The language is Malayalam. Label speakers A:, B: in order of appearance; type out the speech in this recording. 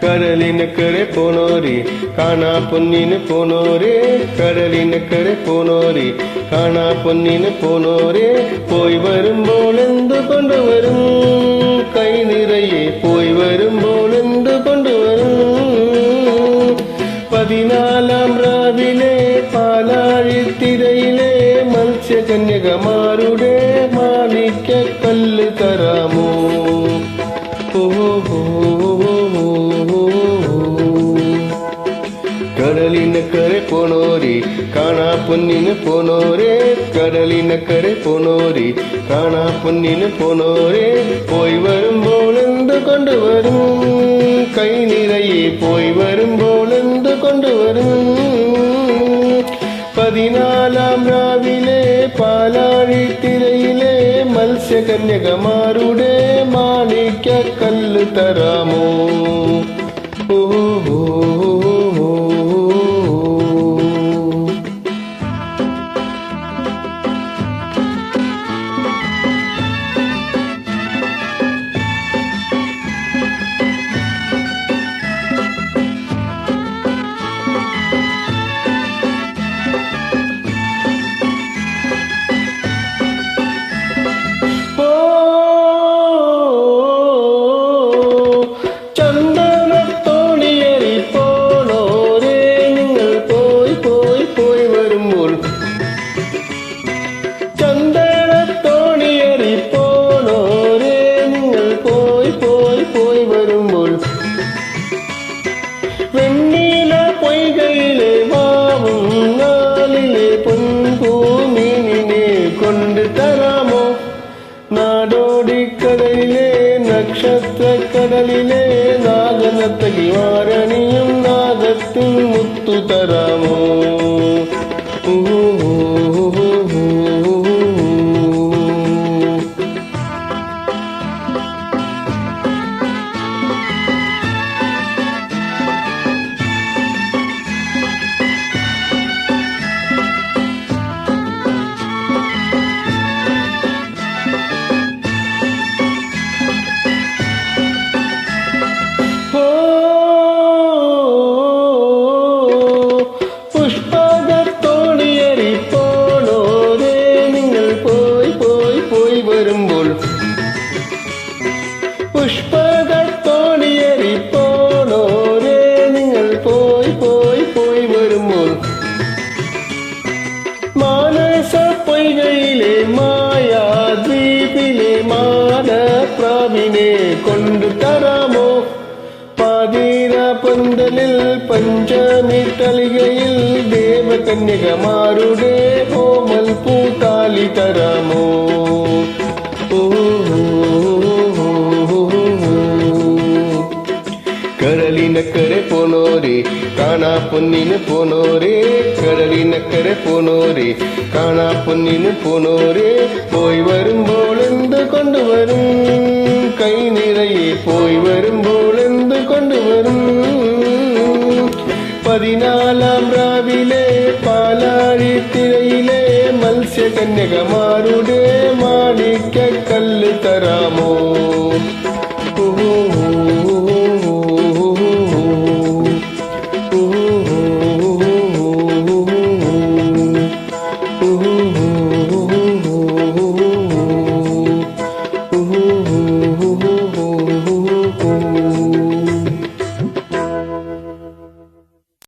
A: കടലിനക്കരെ പോണോരെ കാണാ പൊന്നിന് പോണോരെ കടലിനക്കരെ പോണോരെ കാണാ പൊന്നിന് പോണോരെ പോയി വരുമ്പോൾ എന്തു കൊണ്ടുവരും കൈ നിറയെ പോയി വരുമ്പോൾ എന്തു കൊണ്ടുവരും 14-ാം രാവിലെ പാലാഴിത്തിരയിലെ മത്സ്യകന്യകമാരുടെ മാണിക്യക്കല്ല് തരാമോ കടലിനക്കരെ പോണോരെ കാണാ പൊന്നിന് പോണോരെ കടലിനക്കരെ പോണോരെ കാണാ പൊന്നിന് പോണോരെ പോയി വരുമ്പോൾ എന്ത് കൊണ്ടുവരും കൈ നിറയെ പോയി വരുമ്പോൾ എന്ത് കൊണ്ടുവരും 14-ാം രാവിലെ പാലാഴിത്തിരയിലെ മത്സ്യകന്യകമാരുടെ മാണിക്യക്കല്ല് തരാമോ വെണ്ണീല പൊയ്കയിലെ മാവും നാലിലെ പൊൻപൂമീനിനെ കൊണ്ട് തരാമോ നാടോടിക്കടലിലെ നക്ഷത്രക്കടലിലെ നാഗനത്തകി വാരണിയും നാഗത്തിൻ മുത്തു തരാമോ പുഷ്പകത്തോണിയേറിപ്പോണോരെ നിങ്ങൾ പോയി പോയി പോയി വരുമ്പോൾ മാനസ പൊയ്കയിലെ മായാദ്വീപിലെ മാനപ്രാവിനെ കൊണ്ടു തരാമോ പാതീര പന്തലിൽ പഞ്ചമി തളികയിൽ ദേവകന്യകമാരുടെ കോമൽ പൂത്താലി തരാമോ കടലിനക്കരെ പോണോരെ കാണാ പൊന്നിന് പോണോരെ കടലിനക്കരെ പോണോരെ കാണാ പൊന്നിന് പോണോരെ പോയി വരുമ്പോൾ എന്ത് കൊണ്ടുവരും കൈ നിറയെ പോയി വരുമ്പോൾ എന്ത് കൊണ്ടുവരും 14-ാം രാവിലെ പാലാഴിത്തിരയിലെ മത്സ്യകന്യകമാരുടെ മാണിക്യക്കല്ല് തരാമോ